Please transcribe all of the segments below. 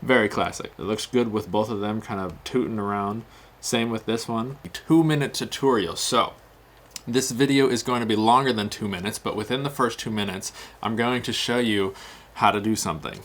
Very classic. It looks good with both of them kind of tooting around. Same with this one. 2-minute tutorial. So this video is going to be longer than 2 minutes, but within the first 2 minutes, I'm going to show you how to do something.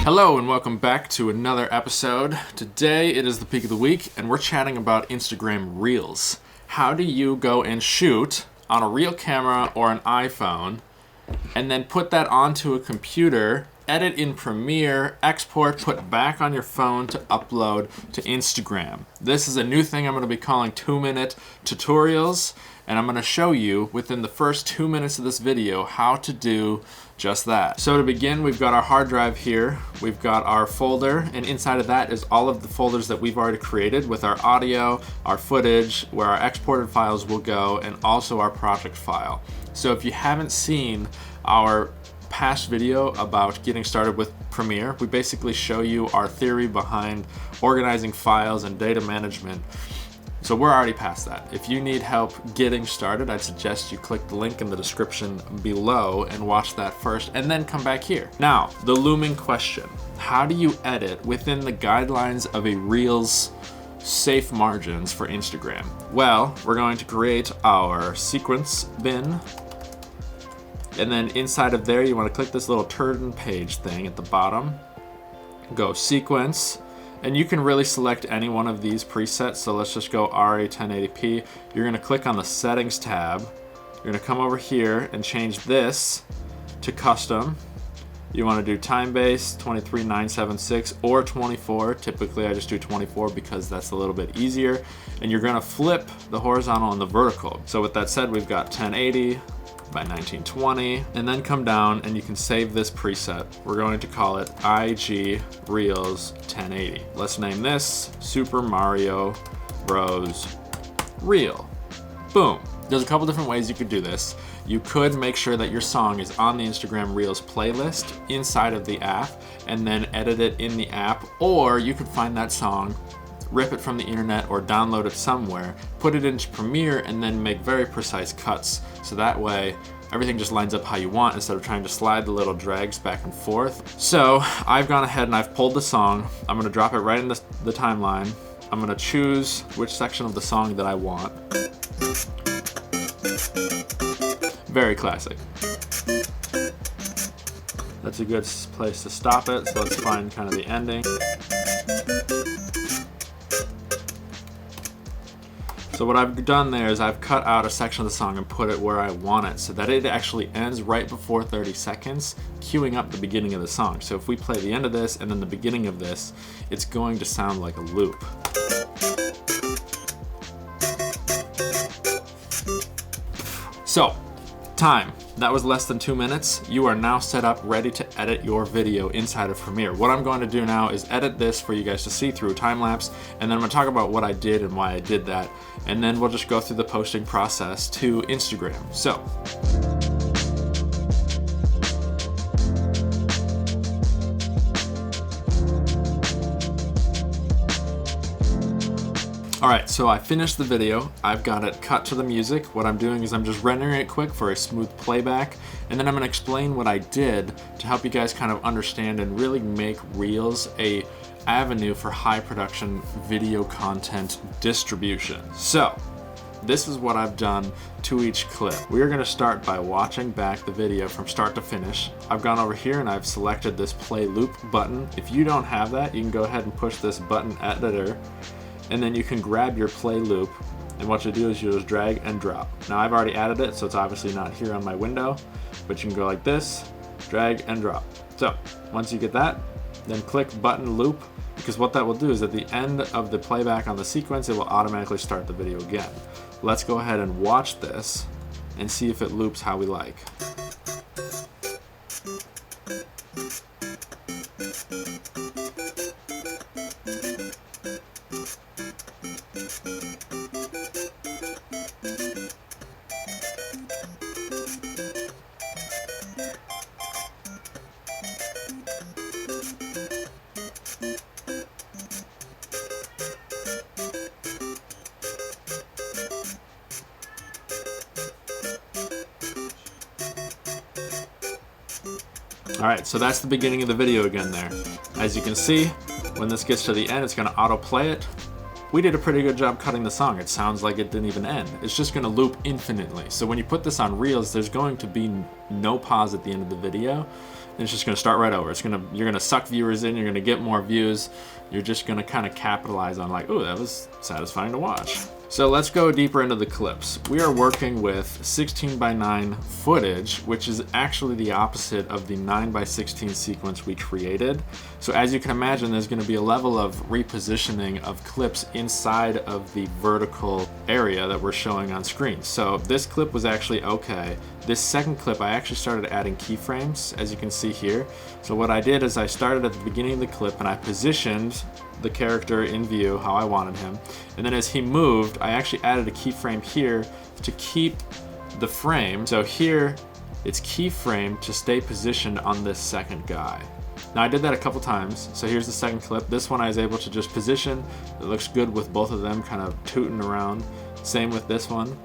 Hello and welcome back to another episode. Today it is the peak of the week and we're chatting about Instagram Reels. How do you go and shoot on a real camera or an iPhone and then put that onto a computer, edit in Premiere, export, put back on your phone to upload to Instagram? This is a new thing I'm going to be calling 2-minute tutorials, and I'm going to show you within the first 2 minutes of this video how to do just that. So to begin, we've got our hard drive here, we've got our folder, and inside of that is all of the folders that we've already created with our audio, our footage, where our exported files will go, and also our project file. So if you haven't seen our past video about getting started with Premiere, we basically show you our theory behind organizing files and data management. So we're already past that. If you need help getting started, I'd suggest you click the link in the description below and watch that first, and then come back here. Now, the looming question: how do you edit within the guidelines of a Reels safe margins for Instagram? Well, we're going to create our sequence bin, and then inside of there, you want to click this little turn page thing at the bottom, go sequence, and you can really select any one of these presets. So let's just go RA 1080p. You're gonna click on the settings tab. You're gonna come over here and change this to custom. You wanna do time-based 23976 or 24. Typically I just do 24 because that's a little bit easier. And you're gonna flip the horizontal and the vertical. So with that said, we've got 1080 by 1920, and then come down and you can save this preset. We're going to call it IG Reels 1080. Let's name this Super Mario Bros. Reel. Boom. There's a couple different ways you could do this. You could make sure that your song is on the Instagram Reels playlist inside of the app and then edit it in the app, or you could find that song, rip it from the internet or download it somewhere, put it into Premiere, and then make very precise cuts. So that way, everything just lines up how you want instead of trying to slide the little drags back and forth. So I've gone ahead and I've pulled the song. I'm gonna drop it right in the timeline. I'm gonna choose which section of the song that I want. Very classic. That's a good place to stop it. So let's find kind of the ending. So what I've done there is I've cut out a section of the song and put it where I want it so that it actually ends right before 30 seconds, queuing up the beginning of the song. So if we play the end of this and then the beginning of this, it's going to sound like a loop. So, time. That was less than 2 minutes. You are now set up, ready to edit your video inside of Premiere. What I'm going to do now is edit this for you guys to see through time lapse, and then I'm going to talk about what I did and why I did that, and then we'll just go through the posting process to Instagram. So, alright, so I finished the video. I've got it cut to the music. What I'm doing is I'm just rendering it quick for a smooth playback, and then I'm gonna explain what I did to help you guys kind of understand and really make Reels a avenue for high production video content distribution. So, this is what I've done to each clip. We are gonna start by watching back the video from start to finish. I've gone over here and I've selected this play loop button. If you don't have that, you can go ahead and push this button editor, and then you can grab your play loop, and what you do is you just drag and drop. Now I've already added it, so it's obviously not here on my window, but you can go like this, drag and drop. So once you get that, then click button loop, because what that will do is at the end of the playback on the sequence, it will automatically start the video again. Let's go ahead and watch this and see if it loops how we like. All right, so that's the beginning of the video again there. As you can see, when this gets to the end, it's gonna autoplay it. We did a pretty good job cutting the song. It sounds like it didn't even end. It's just gonna loop infinitely. So when you put this on Reels, there's going to be no pause at the end of the video. And it's just gonna start right over. You're gonna suck viewers in, you're gonna get more views. You're just gonna kind of capitalize on like, ooh, that was satisfying to watch. So let's go deeper into the clips. We are working with 16:9 footage, which is actually the opposite of the 9:16 sequence we created. So as you can imagine, there's gonna be a level of repositioning of clips inside of the vertical area that we're showing on screen. So this clip was actually okay. This second clip, I actually started adding keyframes, as you can see here. So what I did is I started at the beginning of the clip and I positioned the character in view how I wanted him. And then as he moved, I actually added a keyframe here to keep the frame. So here, it's keyframe to stay positioned on this second guy. Now I did that a couple times. So here's the second clip. This one I was able to just position. It looks good with both of them kind of tooting around. Same with this one.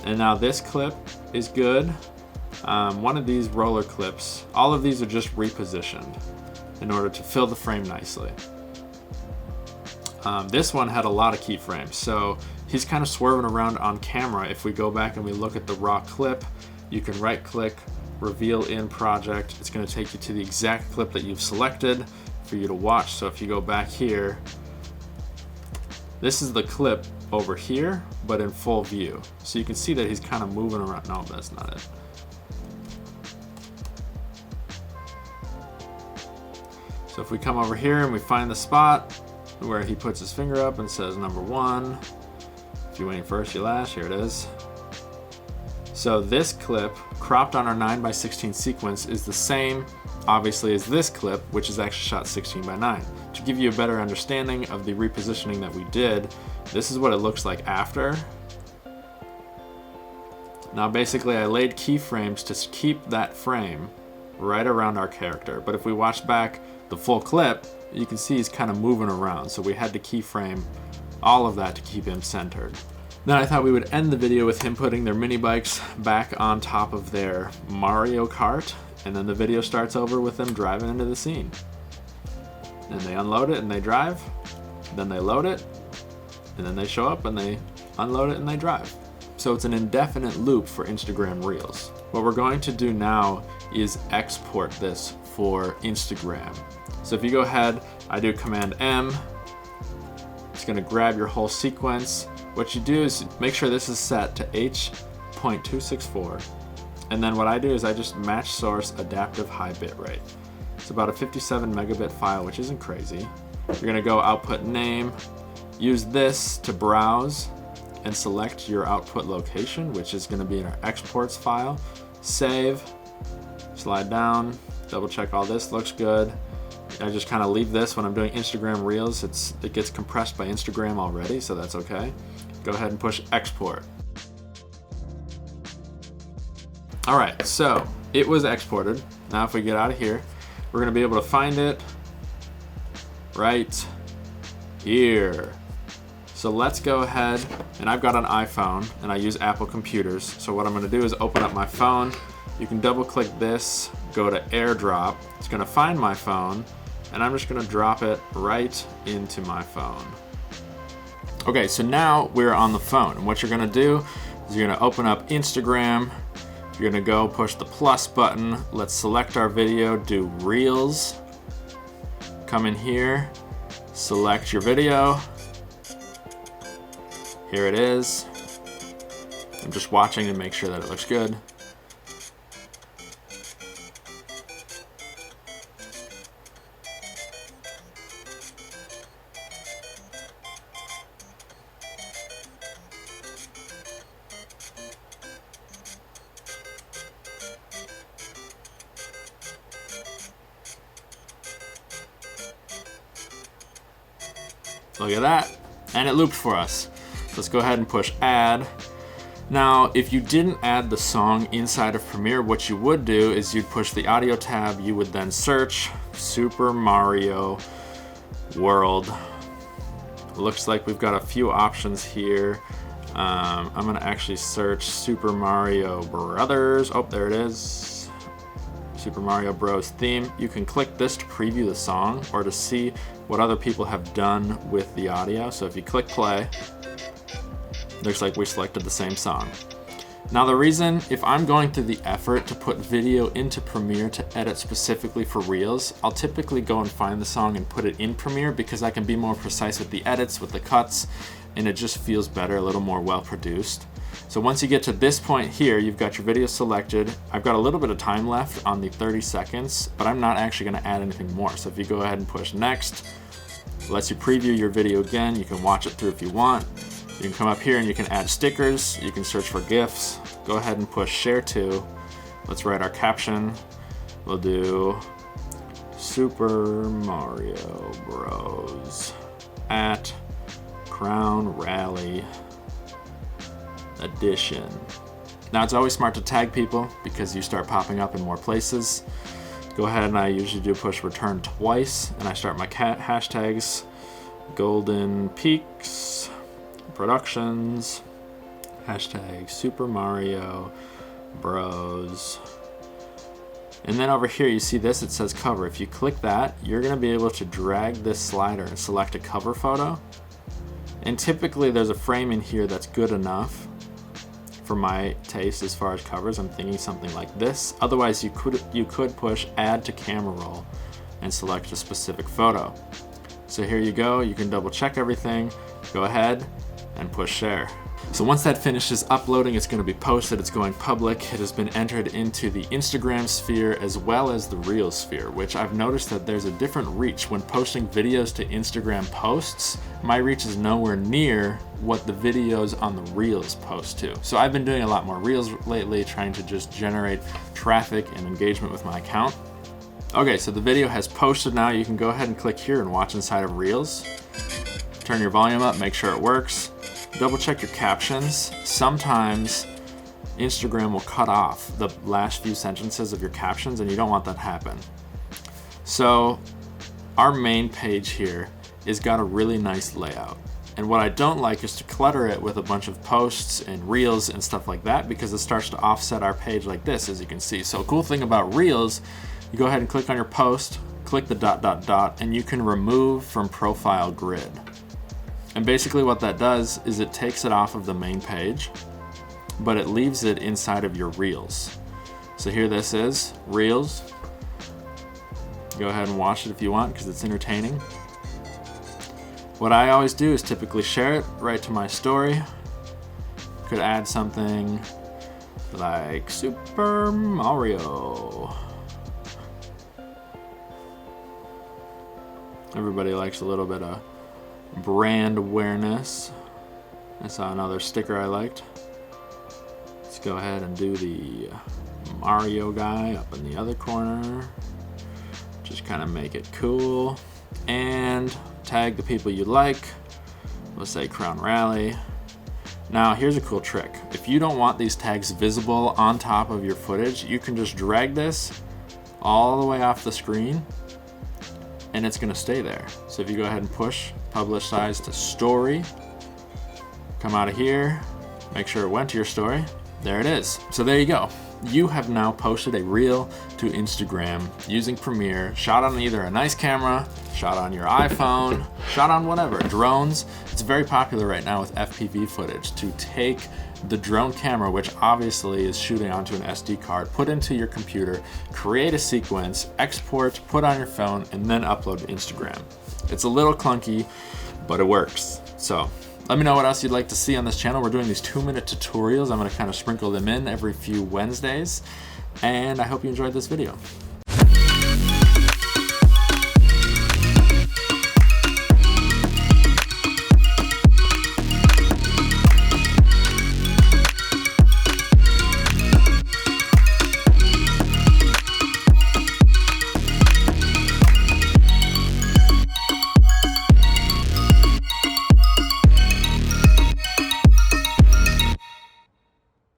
And now this clip is good. One of these roller clips, all of these are just repositioned in order to fill the frame nicely. This one had a lot of keyframes, so he's kind of swerving around on camera. If we go back and we look at the raw clip, you can right click, reveal in project. It's going to take you to the exact clip that you've selected for you to watch. So if you go back here, this is the clip over here, but in full view. So you can see that he's kind of moving around. No, that's not it. So if we come over here and we find the spot where he puts his finger up and says number 1, if you ain't first, you last, here it is. So this clip, cropped on our 9:16 sequence, is the same, obviously, as this clip, which is actually shot 16:9. To give you a better understanding of the repositioning that we did, this is what it looks like after. Now basically I laid keyframes to keep that frame right around our character. But if we watch back the full clip, you can see he's kind of moving around. So we had to keyframe all of that to keep him centered. Then I thought we would end the video with him putting their mini bikes back on top of their Mario Kart. And then the video starts over with them driving into the scene. And they unload it and they drive. Then they load it. And then they show up and they unload it and they drive. So it's an indefinite loop for Instagram Reels. What we're going to do now is export this for Instagram. So if you go ahead, I do Command M. It's gonna grab your whole sequence. What you do is make sure this is set to H.264. And then what I do is I just match source adaptive high bit rate. It's about a 57 megabit file, which isn't crazy. You're gonna go output name, use this to browse and select your output location, which is gonna be in our exports file. Save, slide down, double check all this looks good. I just kind of leave this when I'm doing Instagram Reels. It gets compressed by Instagram already, so that's okay. Go ahead and push export. All right, so it was exported. Now if we get out of here, we're gonna be able to find it right here. So let's go ahead, and I've got an iPhone and I use Apple computers. So what I'm gonna do is open up my phone. You can double click this, go to AirDrop. It's gonna find my phone, and I'm just gonna drop it right into my phone. Okay, so now we're on the phone, and what you're gonna do is you're gonna open up Instagram. You're gonna go push the plus button. Let's select our video, do Reels. Come in here, select your video. Here it is. I'm just watching to make sure that it looks good. Look at that, and it looped for us. Let's go ahead and push add. Now, if you didn't add the song inside of Premiere, what you would do is you'd push the audio tab, you would then search Super Mario World. Looks like we've got a few options here. I'm gonna actually search Super Mario Brothers. Oh, there it is. Super Mario Bros. Theme. You can click this to preview the song or to see what other people have done with the audio. So if you click play, looks like we selected the same song. Now the reason, if I'm going through the effort to put video into Premiere to edit specifically for Reels, I'll typically go and find the song and put it in Premiere because I can be more precise with the edits, with the cuts, and it just feels better, a little more well produced. So once you get to this point here, you've got your video selected. I've got a little bit of time left on the 30 seconds, but I'm not actually gonna add anything more. So if you go ahead and push next, it lets you preview your video again. You can watch it through if you want. You can come up here and you can add stickers. You can search for GIFs. Go ahead and push share to. Let's write our caption. We'll do Super Mario Bros. At Crown Rally Edition. Now it's always smart to tag people because you start popping up in more places. Go ahead and I usually do push return twice and I start my hashtags. Goldenpeaks Productions, hashtag Super Mario Bros. And then over here you see this, it says cover. If you click that, you're gonna be able to drag this slider and select a cover photo. And typically there's a frame in here that's good enough for my taste as far as covers. I'm thinking something like this. Otherwise you could push add to camera roll and select a specific photo. So here you go, you can double check everything, go ahead and push share. So once that finishes uploading, it's going to be posted, it's going public. It has been entered into the Instagram sphere as well as the Reels sphere, which I've noticed that there's a different reach. When posting videos to Instagram posts, my reach is nowhere near what the videos on the Reels post to. So I've been doing a lot more Reels lately, trying to just generate traffic and engagement with my account. Okay, so the video has posted now. You can go ahead and click here and watch inside of Reels. Turn your volume up, make sure it works. Double check your captions. Sometimes Instagram will cut off the last few sentences of your captions and you don't want that to happen. So our main page here has got a really nice layout. And what I don't like is to clutter it with a bunch of posts and Reels and stuff like that because it starts to offset our page like this, as you can see. So a cool thing about Reels, you go ahead and click on your post, click the ... and you can remove from profile grid. And basically what that does is it takes it off of the main page, but it leaves it inside of your Reels. So here this is, Reels. Go ahead and watch it if you want because it's entertaining. What I always do is typically share it right to my story. Could add something like Super Mario. Everybody likes a little bit of brand awareness. I saw another sticker I liked. Let's go ahead and do the Mario guy up in the other corner. Just kind of make it cool. And tag the people you like. Let's say Crown Rally. Now here's a cool trick. If you don't want these tags visible on top of your footage, you can just drag this all the way off the screen and it's gonna stay there. So if you go ahead and push publish size to story, come out of here, make sure it went to your story, there it is. So there you go. You have now posted a reel to Instagram using Premiere, shot on either a nice camera, shot on your iPhone, shot on whatever, drones. It's very popular right now with FPV footage to take the drone camera, which obviously is shooting onto an SD card, put into your computer, create a sequence, export, put on your phone, and then upload to Instagram. It's a little clunky, but it works. So let me know what else you'd like to see on this channel. We're doing these 2-minute tutorials. I'm gonna kind of sprinkle them in every few Wednesdays. And I hope you enjoyed this video.